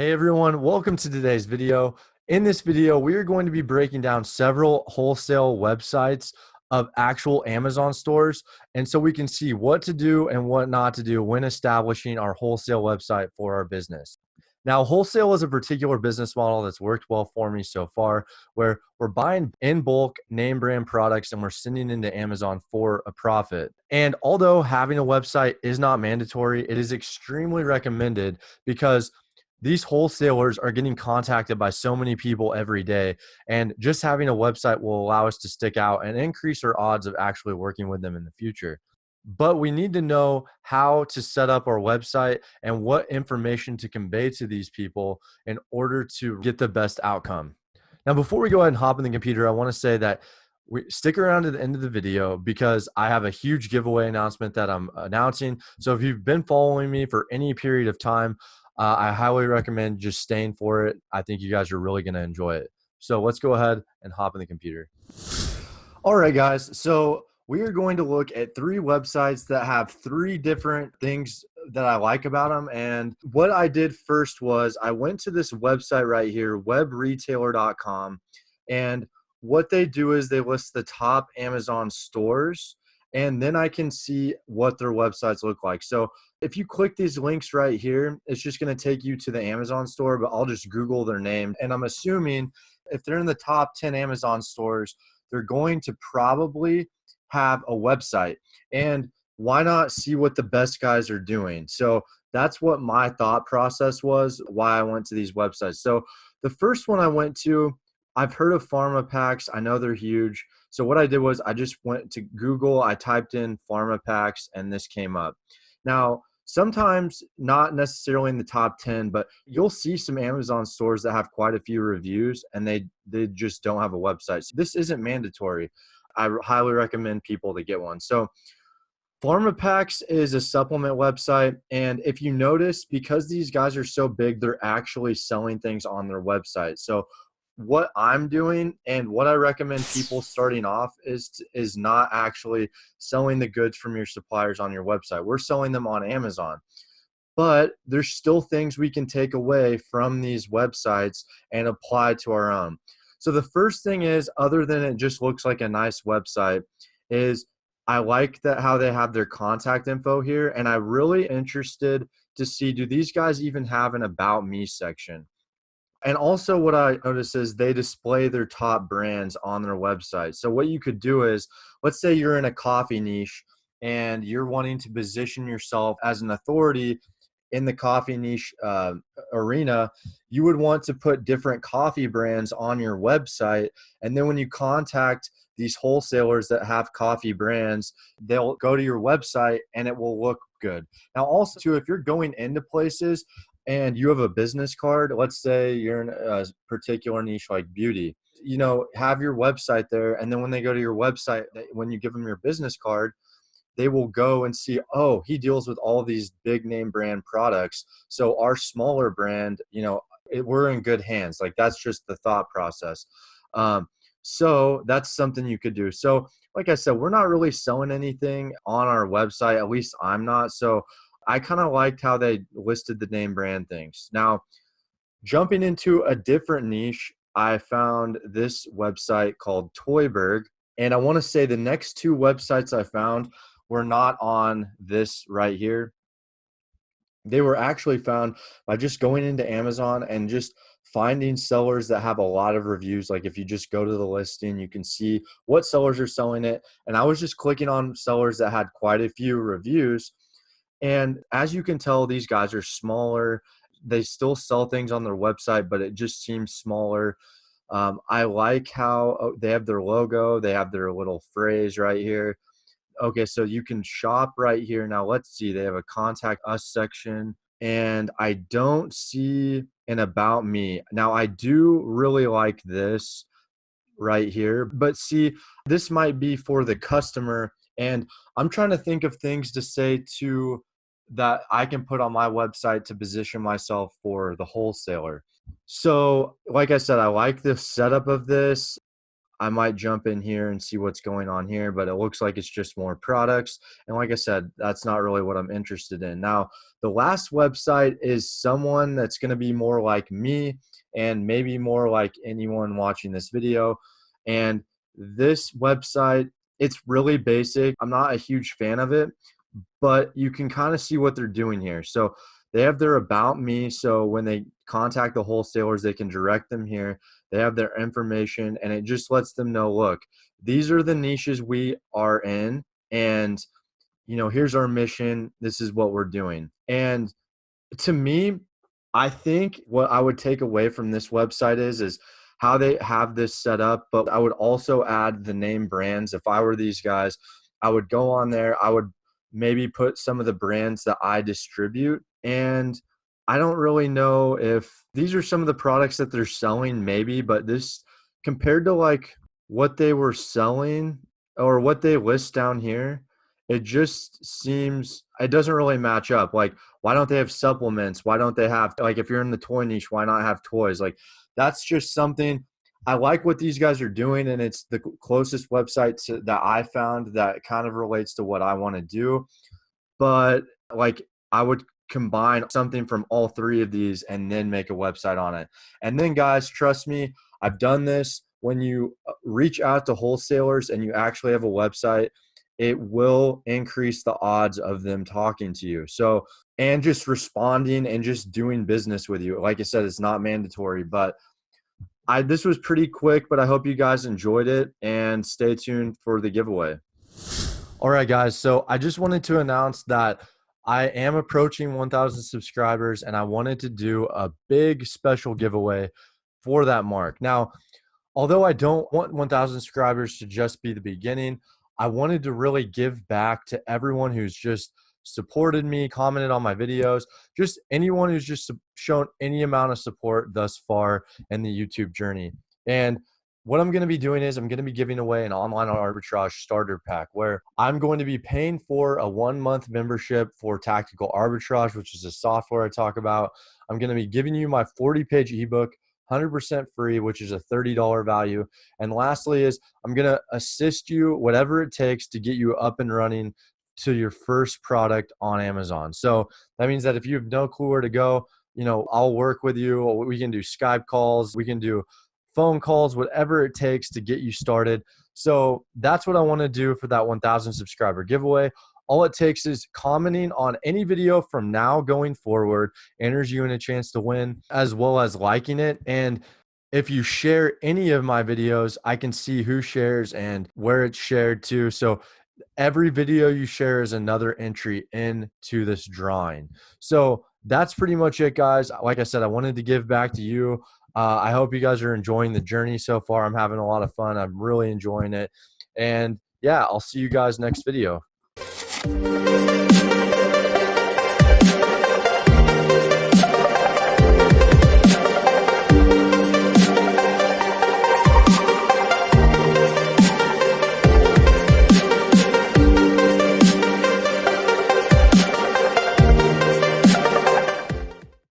Hey everyone, welcome to today's video. In this video, we are going to be breaking down several wholesale websites of actual Amazon stores. And so we can see what to do and what not to do when establishing our wholesale website for our business. Now, wholesale is a particular business model that's worked well for me so far, where we're buying in bulk name brand products and we're sending into Amazon for a profit. And although having a website is not mandatory, it is extremely recommended because these wholesalers are getting contacted by so many people every day. And just having a website will allow us to stick out and increase our odds of actually working with them in the future. But we need to know how to set up our website and what information to convey to these people in order to get the best outcome. Now, before we go ahead and hop in the computer, I want to say that we stick around to the end of the video because I have a huge giveaway announcement that I'm announcing. So if you've been following me for any period of time, I highly recommend just staying for it. I think you guys are really going to enjoy it. So let's go ahead and hop in the computer. All right, guys. So we are going to look at three websites that have three different things that I like about them. And what I did first was I went to this website right here, webretailer.com. And what they do is they list the top Amazon stores, and then I can see what their websites look like. So if you click these links right here, it's just going to take you to the Amazon store, but I'll just Google their name. And I'm assuming if they're in the top 10 Amazon stores, they're going to probably have a website. And why not see what the best guys are doing? So that's what my thought process was, why I went to these websites. So the first one I went to, I've heard of Pharma Packs. I know they're huge. So what I did was I just went to Google, I typed in Pharma Packs, and this came up. Now, sometimes not necessarily in the top 10, but you'll see some Amazon stores that have quite a few reviews and they just don't have a website. So this isn't mandatory. I highly recommend people to get one. So PharmaPacks is a supplement website. And if you notice, because these guys are so big, they're actually selling things on their website. So what I'm doing and what I recommend people starting off is not actually selling the goods from your suppliers on your website. We're selling them on Amazon. But there's still things we can take away from these websites and apply to our own. So the first thing is, other than it just looks like a nice website, is I like that how they have their contact info here. And I'm really interested to see, do these guys even have an About Me section? And also what I notice is they display their top brands on their website. So what you could do is, let's say you're in a coffee niche and you're wanting to position yourself as an authority in the coffee niche arena. You would want to put different coffee brands on your website. And then when you contact these wholesalers that have coffee brands, they'll go to your website and it will look good. Now, also, too, if you're going into places and you have a business card, let's say you're in a particular niche like beauty, have your website there. And then when they go to your website, when you give them your business card, they will go and see, oh, he deals with all these big name brand products. So our smaller brand, we're in good hands. Like, that's just the thought process. So that's something you could do. So like I said, we're not really selling anything on our website. At least I'm not. So I kind of liked how they listed the name brand things. Now, jumping into a different niche, I found this website called Toyberg. And I want to say the next two websites I found were not on this right here. They were actually found by just going into Amazon and just finding sellers that have a lot of reviews. Like, if you just go to the listing, you can see what sellers are selling it. And I was just clicking on sellers that had quite a few reviews. And as you can tell, these guys are smaller. They still sell things on their website, but it just seems smaller. I like how they have their logo. They have their little phrase right here. Okay, so you can shop right here. Now, let's see. They have a contact us section, and I don't see an about me. Now, I do really like this right here, but see, this might be for the customer, and I'm trying to think of things to say to that I can put on my website to position myself for the wholesaler. So like I said, I like the setup of this. I might jump in here and see what's going on here, but it looks like it's just more products. And like I said, that's not really what I'm interested in. Now, the last website is someone that's going to be more like me and maybe more like anyone watching this video. And this website, it's really basic. I'm not a huge fan of it, but you can kind of see what they're doing here. So they have their about me. So when they contact the wholesalers, they can direct them here. They have their information, and it just lets them know, look, these are the niches we are in, and here's our mission. This is what we're doing. And to me, I think what I would take away from this website is how they have this set up, but I would also add the name brands. If I were these guys, I would go on there. I would maybe put some of the brands that I distribute. And I don't really know if these are some of the products that they're selling, maybe, but this compared to like what they were selling or what they list down here, it just seems it doesn't really match up. Like, why don't they have supplements? Why don't they have, like, if you're in the toy niche, why not have toys? Like, that's just something I like what these guys are doing, and it's the closest website that I found that kind of relates to what I want to do. But like, I would combine something from all three of these and then make a website on it. And then, guys, trust me, I've done this. When you reach out to wholesalers and you actually have a website, it will increase the odds of them talking to you. So, and just responding and just doing business with you. Like I said, it's not mandatory, but this was pretty quick, but I hope you guys enjoyed it, and stay tuned for the giveaway. All right, guys. So I just wanted to announce that I am approaching 1,000 subscribers, and I wanted to do a big special giveaway for that mark. Now, although I don't want 1,000 subscribers to just be the beginning, I wanted to really give back to everyone who's just supported me, commented on my videos, just anyone who's just shown any amount of support thus far in the YouTube journey. And what I'm going to be doing is I'm going to be giving away an online arbitrage starter pack where I'm going to be paying for a 1-month membership for Tactical Arbitrage, which is a software I talk about. I'm going to be giving you my 40-page ebook, 100% free, which is a $30 value. And lastly is I'm going to assist you whatever it takes to get you up and running to your first product on Amazon. So that means that if you have no clue where to go, I'll work with you. We can do Skype calls, we can do phone calls, whatever it takes to get you started. So that's what I want to do for that 1,000 subscriber giveaway. All it takes is commenting on any video from now going forward enters you in a chance to win, as well as liking it. And if you share any of my videos, I can see who shares and where it's shared to. So every video you share is another entry into this drawing. So that's pretty much it, guys. Like I said, I wanted to give back to you. I hope you guys are enjoying the journey so far. I'm having a lot of fun. I'm really enjoying it. And yeah, I'll see you guys next video.